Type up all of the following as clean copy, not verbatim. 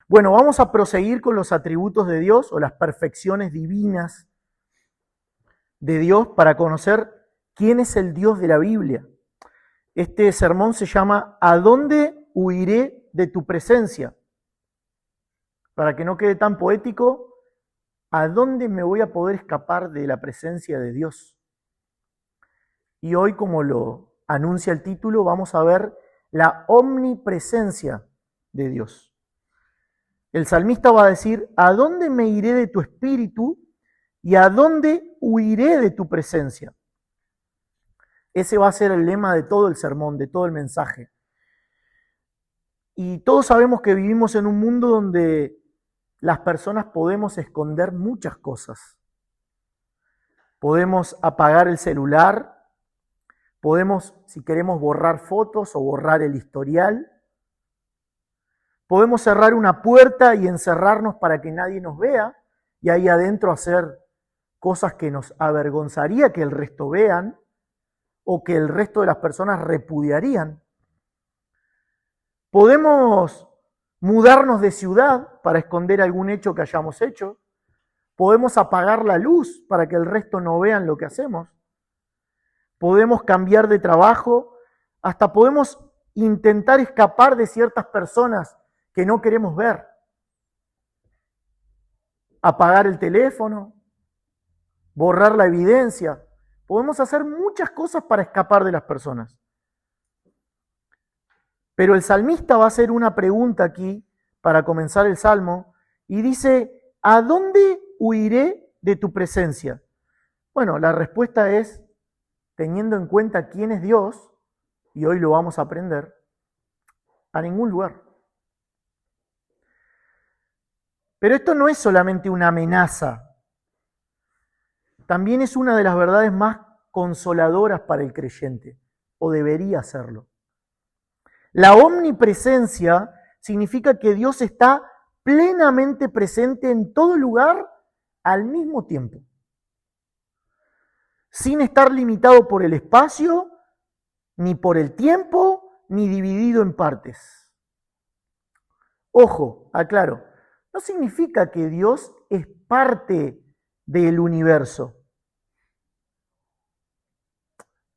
Bueno, vamos a proseguir con los atributos de Dios o las perfecciones divinas de Dios para conocer quién es el Dios de la Biblia. Este sermón se llama ¿A dónde huiré de tu presencia? Para que no quede tan poético, ¿a dónde me voy a poder escapar de la presencia de Dios? Y hoy, como lo anuncia el título, vamos a ver la omnipresencia de Dios. El salmista va a decir, ¿a dónde me iré de tu espíritu y a dónde huiré de tu presencia? Ese va a ser el lema de todo el sermón, de todo el mensaje. Y todos sabemos que vivimos en un mundo donde las personas podemos esconder muchas cosas. Podemos apagar el celular, podemos, si queremos, borrar fotos o borrar el historial. Podemos cerrar una puerta y encerrarnos para que nadie nos vea y ahí adentro hacer cosas que nos avergonzaría que el resto vean o que el resto de las personas repudiarían. Podemos mudarnos de ciudad para esconder algún hecho que hayamos hecho. Podemos apagar la luz para que el resto no vean lo que hacemos. Podemos cambiar de trabajo. Hasta podemos intentar escapar de ciertas personas que no queremos ver. Apagar el teléfono, borrar la evidencia. Podemos hacer muchas cosas para escapar de las personas. Pero el salmista va a hacer una pregunta aquí para comenzar el salmo y dice, ¿a dónde huiré de tu presencia? Bueno, la respuesta es, teniendo en cuenta quién es Dios, y hoy lo vamos a aprender, a ningún lugar. Pero esto no es solamente una amenaza, también es una de las verdades más consoladoras para el creyente, o debería serlo. La omnipresencia significa que Dios está plenamente presente en todo lugar al mismo tiempo, sin estar limitado por el espacio, ni por el tiempo, ni dividido en partes. Ojo, aclaro, no significa que Dios es parte del universo.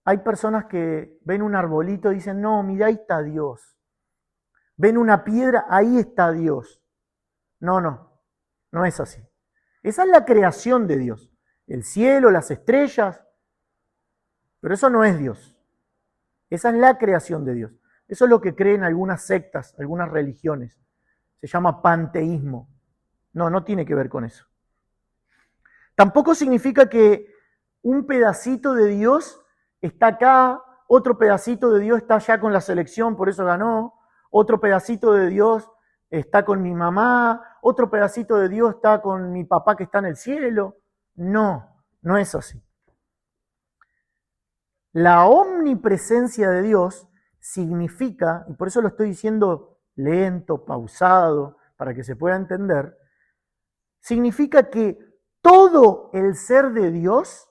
Hay personas que ven un arbolito y dicen, no, mira, ahí está Dios. Ven una piedra, ahí está Dios. No es así. Esa es la creación de Dios. El cielo, las estrellas, pero eso no es Dios. Esa es la creación de Dios. Eso es lo que creen algunas sectas, algunas religiones. Se llama panteísmo. No tiene que ver con eso. Tampoco significa que un pedacito de Dios está acá, otro pedacito de Dios está allá con la selección, por eso ganó, otro pedacito de Dios está con mi mamá, otro pedacito de Dios está con mi papá que está en el cielo. No es así. La omnipresencia de Dios significa, y por eso lo estoy diciendo lento, pausado, para que se pueda entender, significa que todo el ser de Dios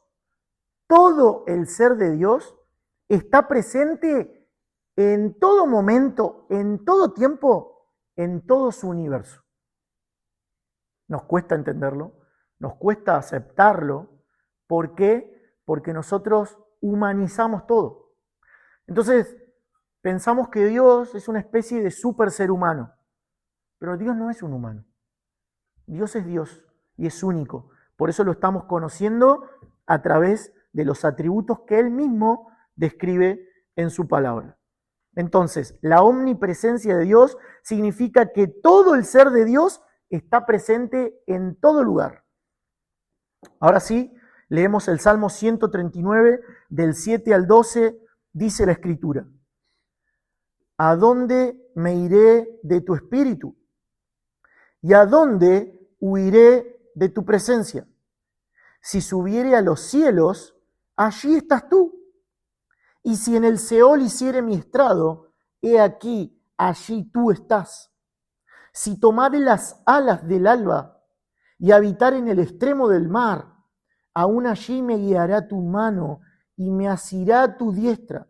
está presente en todo momento, en todo tiempo, en todo su universo. Nos cuesta entenderlo, nos cuesta aceptarlo. ¿Por qué? Porque nosotros humanizamos todo. Entonces, pensamos que Dios es una especie de super ser humano, pero Dios no es un humano. Dios es Dios y es único. Por eso lo estamos conociendo a través de los atributos que Él mismo describe en su palabra. Entonces, la omnipresencia de Dios significa que todo el ser de Dios está presente en todo lugar. Ahora sí, leemos el Salmo 139, del 7 al 12, dice la Escritura. ¿A dónde me iré de tu espíritu? ¿Y a dónde huiré de tu presencia? Si subiere a los cielos, allí estás tú. Y si en el Seol hiciere mi estrado, he aquí, allí tú estás. Si tomare las alas del alba y habitar en el extremo del mar, aún allí me guiará tu mano y me asirá tu diestra.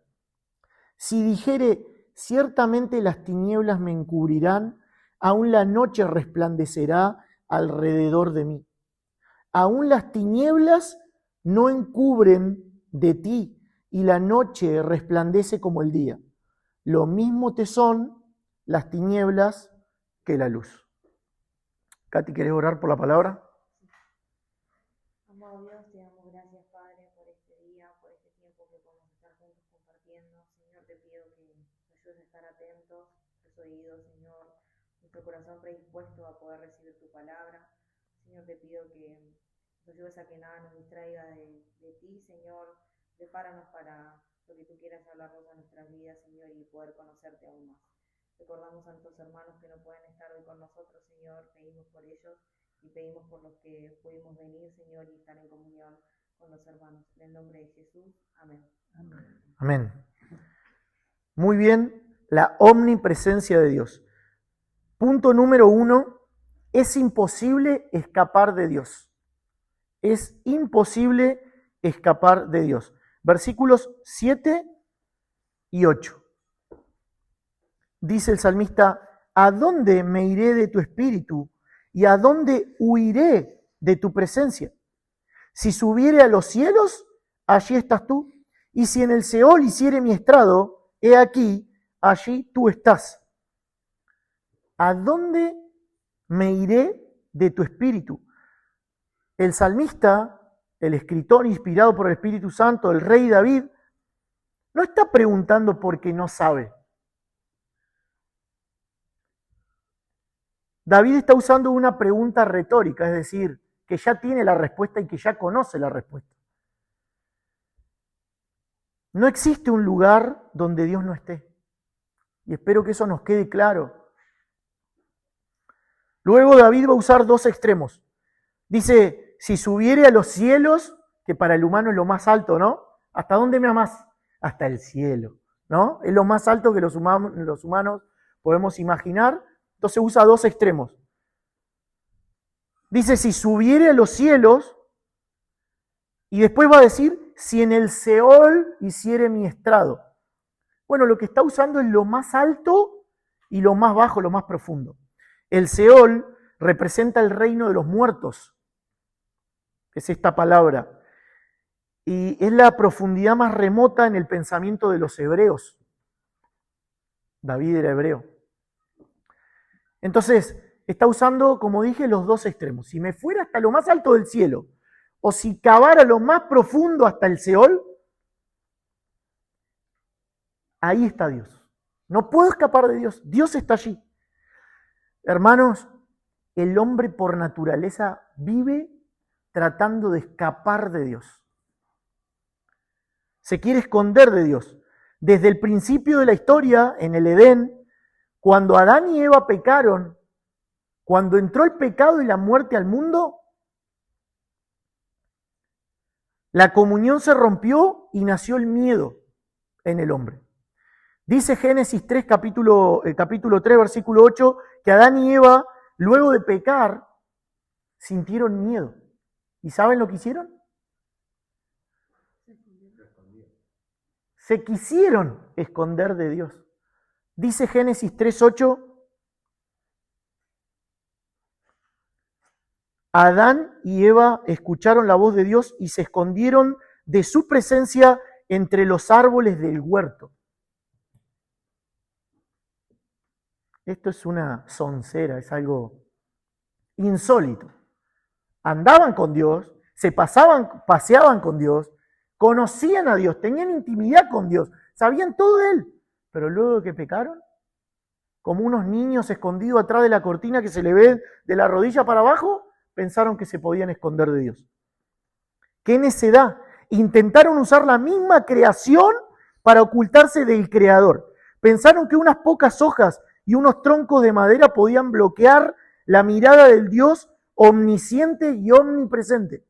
Si dijere, ciertamente las tinieblas me encubrirán, aún la noche resplandecerá alrededor de mí. Aún las tinieblas no encubren de ti, y la noche resplandece como el día. Lo mismo te son las tinieblas que la luz. Katy, ¿querés orar por la palabra? Amado Dios, te damos gracias, Padre, por este día, por este tiempo que podemos estar juntos compartiendo. Señor, te pido que nos ayudes a estar atentos, tus oídos, Señor, nuestro corazón predispuesto a poder recibir tu palabra. Señor, te pido que nos ayudes a que nada nos distraiga de ti, Señor. Prepáranos para lo que tú quieras hablarnos a nuestras vidas, Señor, y poder conocerte aún más. Recordamos a nuestros hermanos que no pueden estar hoy con nosotros, Señor, pedimos por ellos y pedimos por los que pudimos venir, Señor, y estar en comunión con los hermanos. En el nombre de Jesús, amén. Amén. Muy bien, la omnipresencia de Dios. Punto número 1, es imposible escapar de Dios. Es imposible escapar de Dios. Versículos 7 y 8. Dice el salmista, ¿a dónde me iré de tu espíritu? ¿Y a dónde huiré de tu presencia? Si subiere a los cielos, allí estás tú. Y si en el Seol hiciere mi estrado, he aquí, allí tú estás. ¿A dónde me iré de tu espíritu? El salmista, el escritor inspirado por el Espíritu Santo, el rey David, no está preguntando porque no sabe. David está usando una pregunta retórica, es decir, que ya tiene la respuesta y que ya conoce la respuesta. No existe un lugar donde Dios no esté. Y espero que eso nos quede claro. Luego David va a usar dos extremos. Dice, si subiere a los cielos, que para el humano es lo más alto, ¿no? ¿Hasta dónde me amás? Hasta el cielo, ¿no? Es lo más alto que los humanos podemos imaginar. Entonces usa dos extremos. Dice, si subiere a los cielos, y después va a decir, si en el Seol hiciere mi estrado. Bueno, lo que está usando es lo más alto y lo más bajo, lo más profundo. El Seol representa el reino de los muertos, es esta palabra, y es la profundidad más remota en el pensamiento de los hebreos. David era hebreo. Entonces, está usando, como dije, los dos extremos. Si me fuera hasta lo más alto del cielo, o si cavara lo más profundo hasta el Seol, ahí está Dios. No puedo escapar de Dios. Dios está allí. Hermanos, el hombre por naturaleza vive tratando de escapar de Dios. Se quiere esconder de Dios. Desde el principio de la historia, en el Edén, cuando Adán y Eva pecaron, cuando entró el pecado y la muerte al mundo, la comunión se rompió y nació el miedo en el hombre. Dice Génesis 3, capítulo 3, versículo 8, que Adán y Eva, luego de pecar, sintieron miedo. ¿Y saben lo que hicieron? Se quisieron esconder de Dios. Dice Génesis 3, 8, Adán y Eva escucharon la voz de Dios y se escondieron de su presencia entre los árboles del huerto. Esto es una soncera, es algo insólito. Andaban con Dios, paseaban con Dios, conocían a Dios, tenían intimidad con Dios, sabían todo de Él, pero luego de que pecaron, como unos niños escondidos atrás de la cortina que se le ve de la rodilla para abajo, pensaron que se podían esconder de Dios. ¡Qué necedad! Intentaron usar la misma creación para ocultarse del Creador. Pensaron que unas pocas hojas y unos troncos de madera podían bloquear la mirada del Dios omnisciente y omnipresente.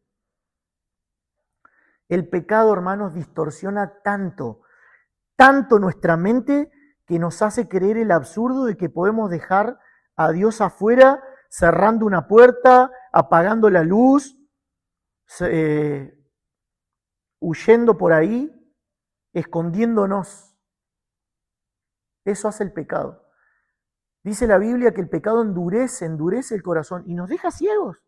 El pecado, hermanos, distorsiona tanto nuestra mente que nos hace creer el absurdo de que podemos dejar a Dios afuera, cerrando una puerta, apagando la luz, huyendo por ahí, escondiéndonos. Eso hace el pecado. Dice la Biblia que el pecado endurece el corazón y nos deja ciegos,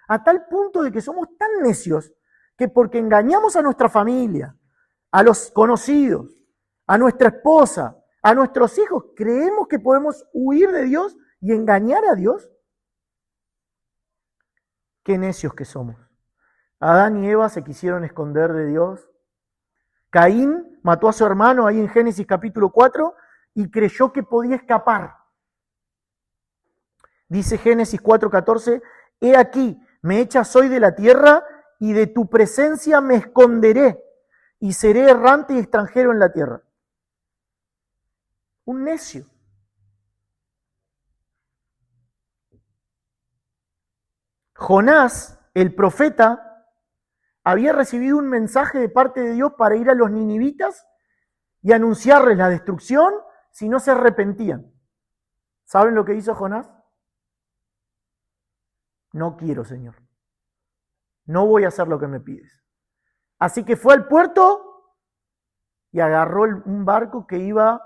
a tal punto de que somos tan necios que porque engañamos a nuestra familia, a los conocidos, a nuestra esposa, a nuestros hijos, creemos que podemos huir de Dios y engañar a Dios. Qué necios que somos. Adán y Eva se quisieron esconder de Dios. Caín mató a su hermano ahí en Génesis capítulo 4 y creyó que podía escapar. Dice Génesis 4:14, he aquí, me echas hoy de la tierra y de tu presencia me esconderé y seré errante y extranjero en la tierra. Un necio. Jonás, el profeta, había recibido un mensaje de parte de Dios para ir a los ninivitas y anunciarles la destrucción si no se arrepentían. ¿Saben lo que hizo Jonás? No quiero, Señor. No voy a hacer lo que me pides. Así que fue al puerto y agarró un barco que iba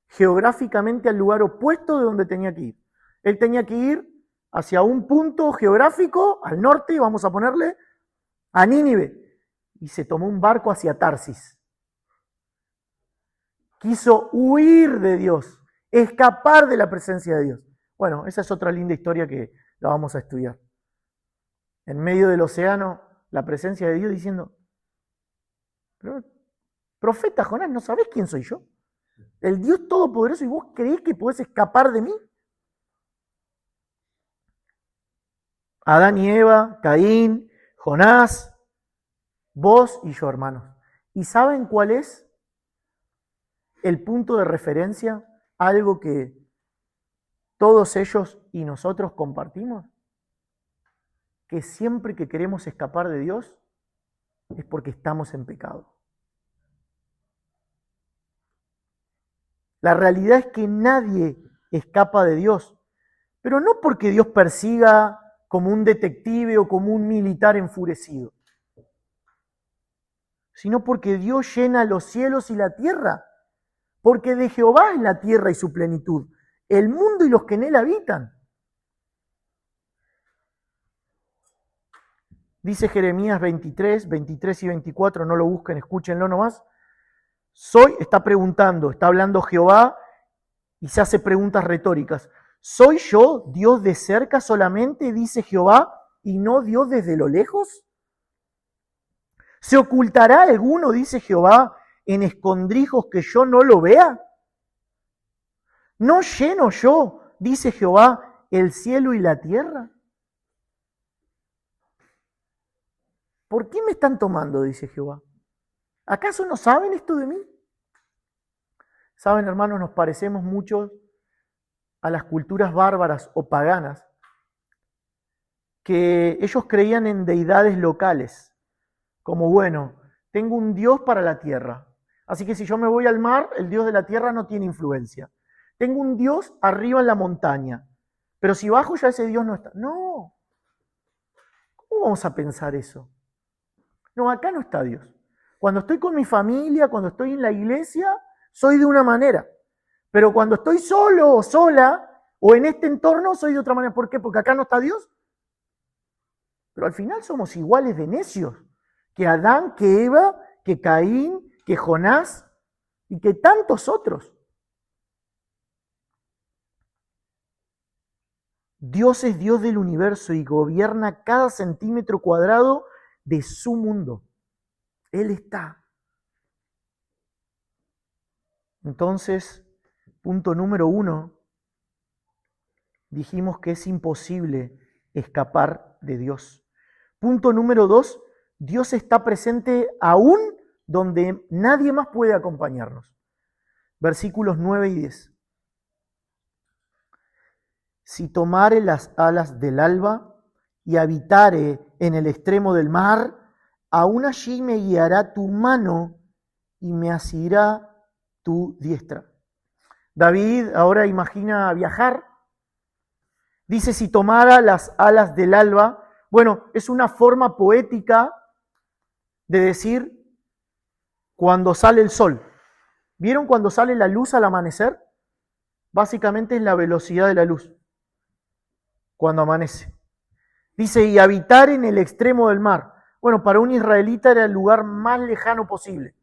geográficamente al lugar opuesto de donde tenía que ir. Él tenía que ir hacia un punto geográfico, al norte, vamos a ponerle, a Nínive. Y se tomó un barco hacia Tarsis. Quiso huir de Dios, escapar de la presencia de Dios. Bueno, esa es otra linda historia que la vamos a estudiar. En medio del océano, la presencia de Dios diciendo, pero, profeta Jonás, ¿no sabés quién soy yo? El Dios Todopoderoso, ¿y vos creés que podés escapar de mí? Adán y Eva, Caín, Jonás, vos y yo, hermanos. ¿Y saben cuál es el punto de referencia? Algo que todos ellos y nosotros compartimos. Que siempre que queremos escapar de Dios es porque estamos en pecado. La realidad es que nadie escapa de Dios, pero no porque Dios persiga como un detective o como un militar enfurecido, sino porque Dios llena los cielos y la tierra, porque de Jehová es la tierra y su plenitud, el mundo y los que en él habitan. Dice Jeremías 23 y 24, no lo busquen, escúchenlo nomás. Está preguntando, está hablando Jehová y se hace preguntas retóricas. ¿Soy yo Dios de cerca solamente, dice Jehová, y no Dios desde lo lejos? ¿Se ocultará alguno, dice Jehová, en escondrijos que yo no lo vea? ¿No lleno yo, dice Jehová, el cielo y la tierra? ¿Por qué me están tomando, dice Jehová? ¿Acaso no saben esto de mí? Saben, hermanos, nos parecemos mucho a las culturas bárbaras o paganas, que ellos creían en deidades locales, como bueno, tengo un Dios para la tierra, así que si yo me voy al mar, el Dios de la tierra no tiene influencia. Tengo un Dios arriba en la montaña, pero si bajo ya ese Dios no está. No, ¿cómo vamos a pensar eso? No, acá no está Dios. Cuando estoy con mi familia, cuando estoy en la iglesia, soy de una manera. Pero cuando estoy solo o sola, o en este entorno, soy de otra manera. ¿Por qué? Porque acá no está Dios. Pero al final somos iguales de necios que Adán, que Eva, que Caín, que Jonás y que tantos otros. Dios es Dios del universo y gobierna cada centímetro cuadrado de su mundo. Él está. Entonces, punto número 1, dijimos que es imposible escapar de Dios. Punto número 2, Dios está presente aún donde nadie más puede acompañarnos. Versículos 9 y 10. Si tomare las alas del alba y habitare en el extremo del mar, aún allí me guiará tu mano y me asirá tu diestra. David ahora imagina viajar. Dice, si tomara las alas del alba. Bueno, es una forma poética de decir cuando sale el sol. ¿Vieron cuando sale la luz al amanecer? Básicamente es la velocidad de la luz cuando amanece. Dice, y habitar en el extremo del mar. Bueno, para un israelita era el lugar más lejano posible.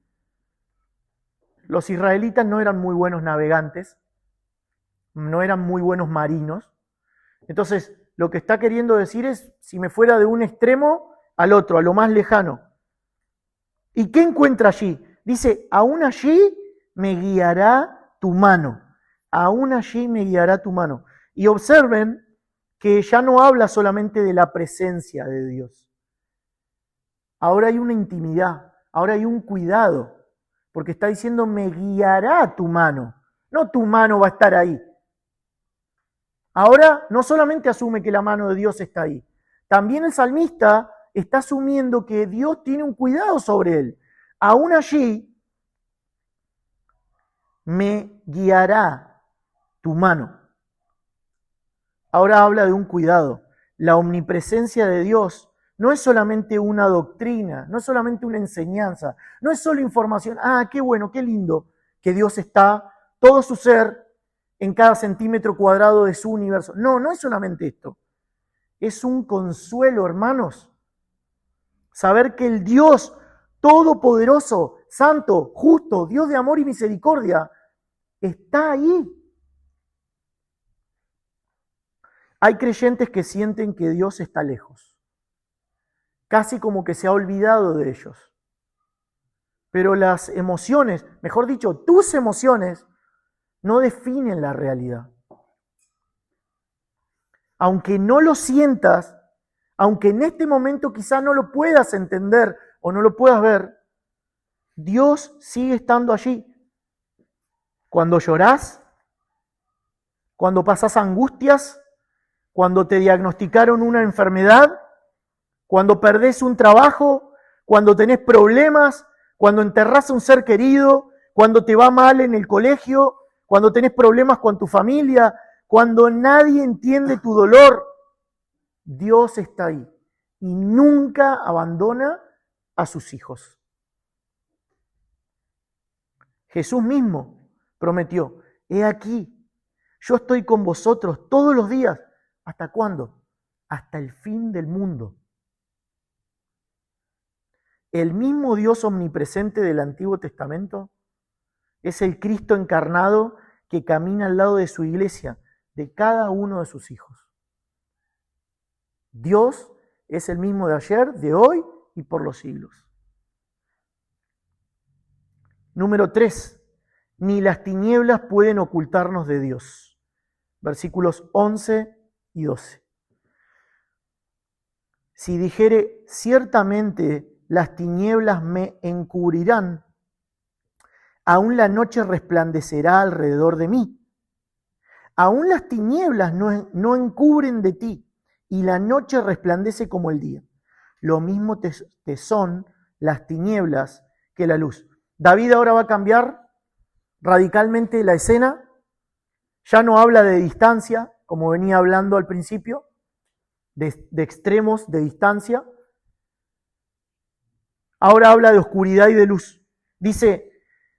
Los israelitas no eran muy buenos navegantes, no eran muy buenos marinos. Entonces, lo que está queriendo decir es, si me fuera de un extremo al otro, a lo más lejano. ¿Y qué encuentra allí? Dice, aún allí me guiará tu mano. Aún allí me guiará tu mano. Y observen que ya no habla solamente de la presencia de Dios. Ahora hay una intimidad, ahora hay un cuidado, porque está diciendo, me guiará tu mano. No tu mano va a estar ahí. Ahora no solamente asume que la mano de Dios está ahí, también el salmista está asumiendo que Dios tiene un cuidado sobre él. Aún allí me guiará tu mano. Ahora habla de un cuidado. La omnipresencia de Dios no es solamente una doctrina, no es solamente una enseñanza, no es solo información. Ah, qué bueno, qué lindo que Dios está, todo su ser, en cada centímetro cuadrado de su universo. No, no es solamente esto. Es un consuelo, hermanos. Saber que el Dios todopoderoso, santo, justo, Dios de amor y misericordia, está ahí. Hay creyentes que sienten que Dios está lejos, casi como que se ha olvidado de ellos. Pero las emociones, mejor dicho, tus emociones, no definen la realidad. Aunque no lo sientas, aunque en este momento quizá no lo puedas entender o no lo puedas ver, Dios sigue estando allí. Cuando llorás, cuando pasás angustias, cuando te diagnosticaron una enfermedad, cuando perdés un trabajo, cuando tenés problemas, cuando enterrás a un ser querido, cuando te va mal en el colegio, cuando tenés problemas con tu familia, cuando nadie entiende tu dolor, Dios está ahí y nunca abandona a sus hijos. Jesús mismo prometió, he aquí, yo estoy con vosotros todos los días. ¿Hasta cuándo? Hasta el fin del mundo. El mismo Dios omnipresente del Antiguo Testamento es el Cristo encarnado que camina al lado de su iglesia, de cada uno de sus hijos. Dios es el mismo de ayer, de hoy y por los siglos. Número 3. Ni las tinieblas pueden ocultarnos de Dios. Versículos 11 y 12. Si dijere, ciertamente las tinieblas me encubrirán, aún la noche resplandecerá alrededor de mí. Aún las tinieblas no encubren de ti, y la noche resplandece como el día. Lo mismo te son las tinieblas que la luz. David ahora va a cambiar radicalmente la escena. Ya no habla de distancia, como venía hablando al principio, de extremos de distancia. Ahora habla de oscuridad y de luz. Dice,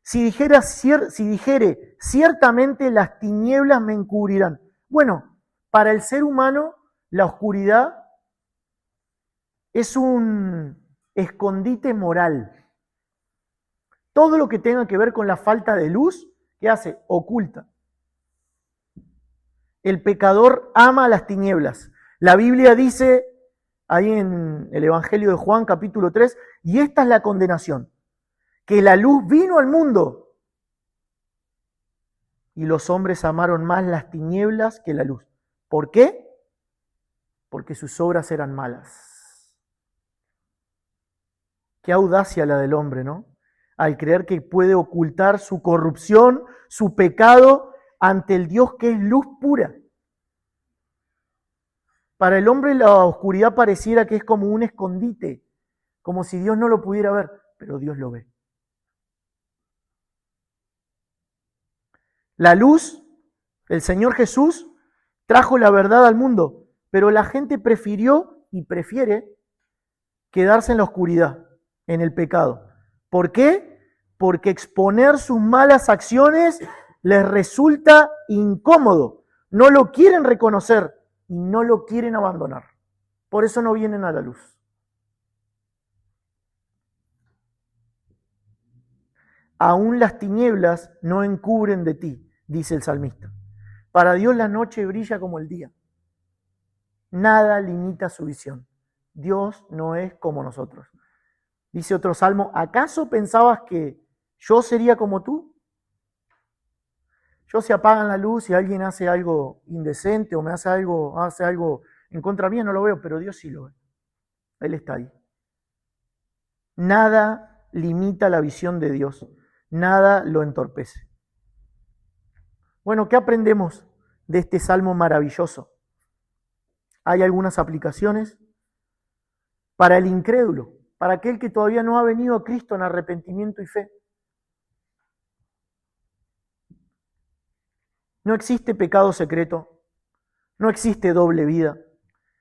si dijere, ciertamente las tinieblas me encubrirán. Bueno, para el ser humano, la oscuridad es un escondite moral. Todo lo que tenga que ver con la falta de luz, ¿qué hace? Oculta. El pecador ama las tinieblas. La Biblia dice, ahí en el Evangelio de Juan, capítulo 3, y esta es la condenación, que la luz vino al mundo y los hombres amaron más las tinieblas que la luz. ¿Por qué? Porque sus obras eran malas. Qué audacia la del hombre, ¿no? Al creer que puede ocultar su corrupción, su pecado, ante el Dios que es luz pura. Para el hombre la oscuridad pareciera que es como un escondite, como si Dios no lo pudiera ver, pero Dios lo ve. La luz, el Señor Jesús, trajo la verdad al mundo, pero la gente prefirió y prefiere quedarse en la oscuridad, en el pecado. ¿Por qué? Porque exponer sus malas acciones les resulta incómodo, no lo quieren reconocer y no lo quieren abandonar. Por eso no vienen a la luz. Aún las tinieblas no encubren de ti, dice el salmista. Para Dios la noche brilla como el día. Nada limita su visión. Dios no es como nosotros. Dice otro salmo, ¿acaso pensabas que yo sería como tú? Yo, si apagan la luz y alguien hace algo indecente o me hace algo en contra mía, no lo veo, pero Dios sí lo ve. Él está ahí. Nada limita la visión de Dios. Nada lo entorpece. Bueno, ¿qué aprendemos de este salmo maravilloso? Hay algunas aplicaciones para el incrédulo, para aquel que todavía no ha venido a Cristo en arrepentimiento y fe. No existe pecado secreto, no existe doble vida,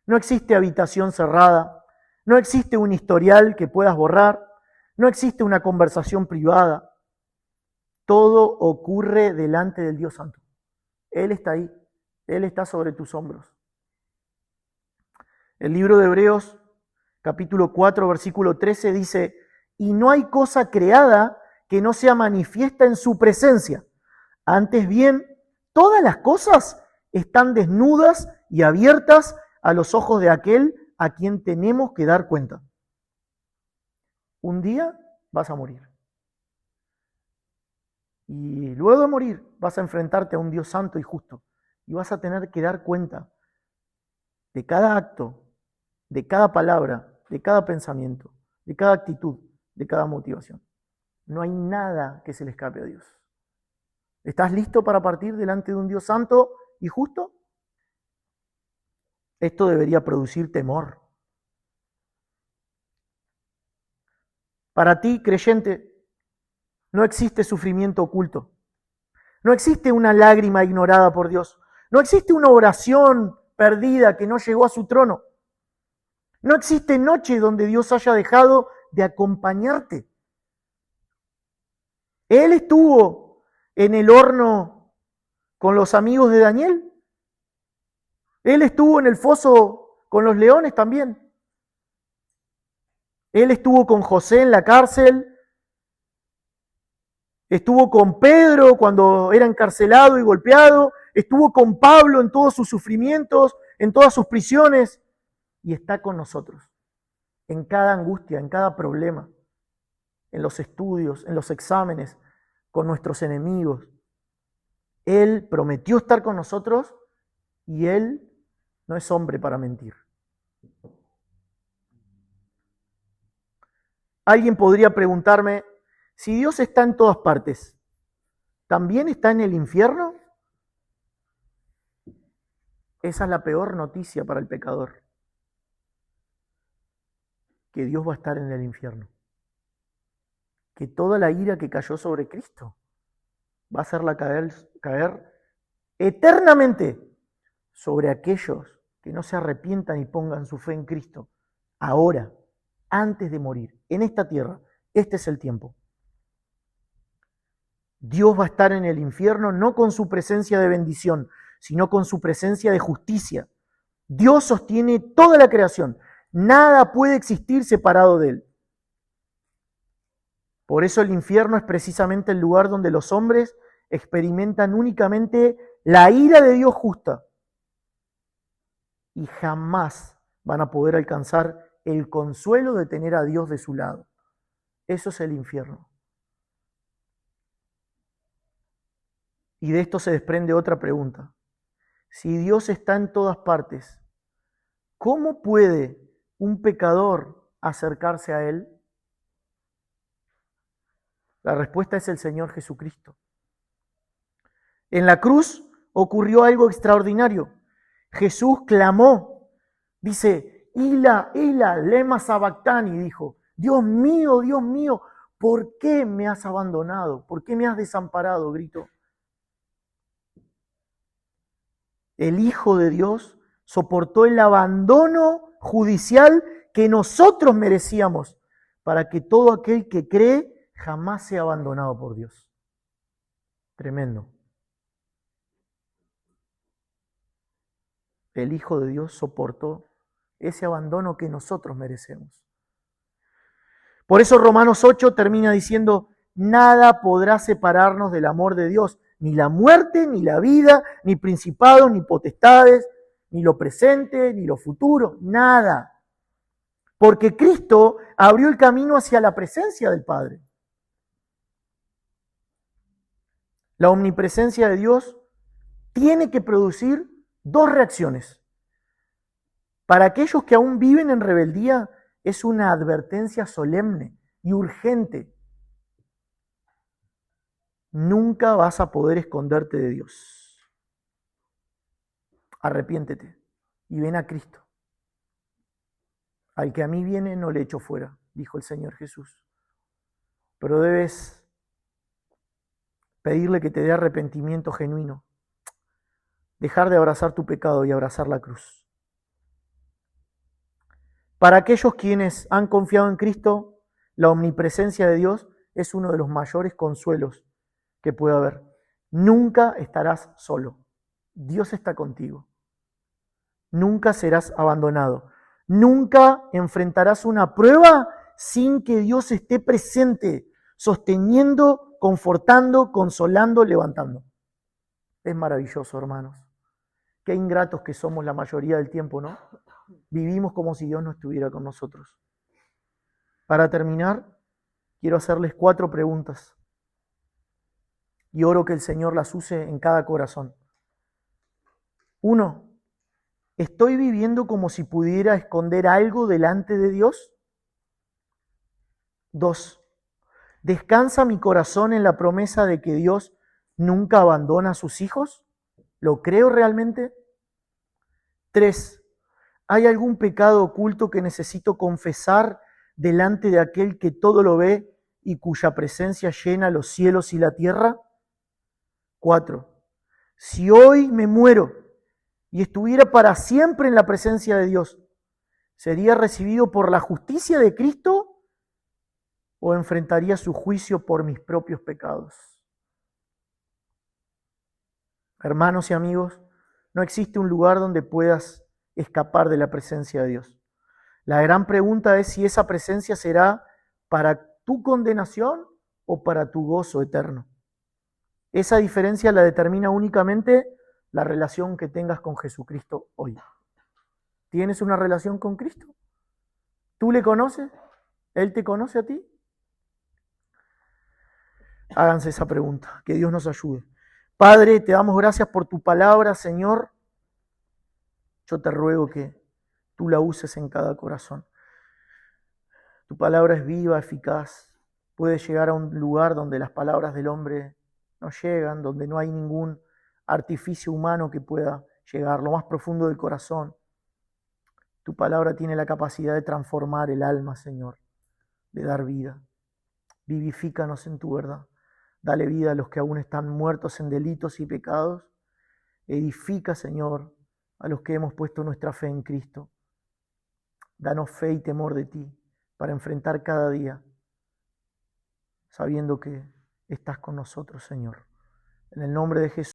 no existe habitación cerrada, no existe un historial que puedas borrar, no existe una conversación privada. Todo ocurre delante del Dios Santo. Él está ahí, Él está sobre tus hombros. El libro de Hebreos, capítulo 4, versículo 13 dice, y no hay cosa creada que no sea manifiesta en su presencia. Antes bien, todas las cosas están desnudas y abiertas a los ojos de aquel a quien tenemos que dar cuenta. Un día vas a morir. Y luego de morir vas a enfrentarte a un Dios santo y justo. Y vas a tener que dar cuenta de cada acto, de cada palabra, de cada pensamiento, de cada actitud, de cada motivación. No hay nada que se le escape a Dios. ¿Estás listo para partir delante de un Dios santo y justo? Esto debería producir temor. Para ti, creyente, no existe sufrimiento oculto. No existe una lágrima ignorada por Dios. No existe una oración perdida que no llegó a su trono. No existe noche donde Dios haya dejado de acompañarte. Él estuvo en el horno con los amigos de Daniel. Él estuvo en el foso con los leones también. Él estuvo con José en la cárcel. Estuvo con Pedro cuando era encarcelado y golpeado. Estuvo con Pablo en todos sus sufrimientos, en todas sus prisiones. Y está con nosotros en cada angustia, en cada problema, en los estudios, en los exámenes, con nuestros enemigos. Él prometió estar con nosotros y Él no es hombre para mentir. Alguien podría preguntarme, si Dios está en todas partes, ¿también está en el infierno? Esa es la peor noticia para el pecador, que Dios va a estar en el infierno. Que toda la ira que cayó sobre Cristo va a hacerla caer eternamente sobre aquellos que no se arrepientan y pongan su fe en Cristo ahora, antes de morir, en esta tierra. Este es el tiempo. Dios va a estar en el infierno no con su presencia de bendición, sino con su presencia de justicia. Dios sostiene toda la creación. Nada puede existir separado de Él. Por eso el infierno es precisamente el lugar donde los hombres experimentan únicamente la ira de Dios justa y jamás van a poder alcanzar el consuelo de tener a Dios de su lado. Eso es el infierno. Y de esto se desprende otra pregunta. Si Dios está en todas partes, ¿cómo puede un pecador acercarse a Él? La respuesta es el Señor Jesucristo. En la cruz ocurrió algo extraordinario. Jesús clamó, dice, Ila, Ila, lema sabactani, dijo, Dios mío, ¿por qué me has abandonado? ¿Por qué me has desamparado? Gritó. El Hijo de Dios soportó el abandono judicial que nosotros merecíamos para que todo aquel que cree jamás sea abandonado por Dios. Tremendo. el Hijo de Dios soportó ese abandono que nosotros merecemos. Por eso Romanos 8 termina diciendo, nada podrá separarnos del amor de Dios, ni la muerte, ni la vida, ni principados, ni potestades, ni lo presente, ni lo futuro, nada. Porque Cristo abrió el camino hacia la presencia del Padre. La omnipresencia de Dios tiene que producir dos reacciones. Para aquellos que aún viven en rebeldía, es una advertencia solemne y urgente. Nunca vas a poder esconderte de Dios. Arrepiéntete y ven a Cristo. Al que a mí viene no le echo fuera, dijo el Señor Jesús. Pero debes pedirle que te dé arrepentimiento genuino. Dejar de abrazar tu pecado y abrazar la cruz. Para aquellos quienes han confiado en Cristo, la omnipresencia de Dios es uno de los mayores consuelos que puede haber. Nunca estarás solo. Dios está contigo. Nunca serás abandonado. Nunca enfrentarás una prueba sin que Dios esté presente, sosteniendo, confortando, consolando, levantando. Es maravilloso, hermanos. Qué ingratos que somos la mayoría del tiempo, ¿no? Vivimos como si Dios no estuviera con nosotros. Para terminar, quiero hacerles 4 preguntas. Y oro que el Señor las use en cada corazón. 1. ¿Estoy viviendo como si pudiera esconder algo delante de Dios? 2. ¿Descansa mi corazón en la promesa de que Dios nunca abandona a sus hijos? ¿Lo creo realmente? 3. ¿Hay algún pecado oculto que necesito confesar delante de aquel que todo lo ve y cuya presencia llena los cielos y la tierra? 4. Si hoy me muero y estuviera para siempre en la presencia de Dios, ¿sería recibido por la justicia de Cristo o enfrentaría su juicio por mis propios pecados? Hermanos y amigos, no existe un lugar donde puedas escapar de la presencia de Dios. La gran pregunta es si esa presencia será para tu condenación o para tu gozo eterno. Esa diferencia la determina únicamente la relación que tengas con Jesucristo hoy. ¿Tienes una relación con Cristo? ¿Tú le conoces? ¿Él te conoce a ti? Háganse esa pregunta, que Dios nos ayude. Padre, te damos gracias por tu palabra, Señor. Yo te ruego que tú la uses en cada corazón. Tu palabra es viva, eficaz. Puede llegar a un lugar donde las palabras del hombre no llegan, donde no hay ningún artificio humano que pueda llegar, lo más profundo del corazón. Tu palabra tiene la capacidad de transformar el alma, Señor, de dar vida. Vivifícanos en tu verdad. Dale vida a los que aún están muertos en delitos y pecados. Edifica, Señor, a los que hemos puesto nuestra fe en Cristo. Danos fe y temor de ti para enfrentar cada día, sabiendo que estás con nosotros, Señor. En el nombre de Jesús.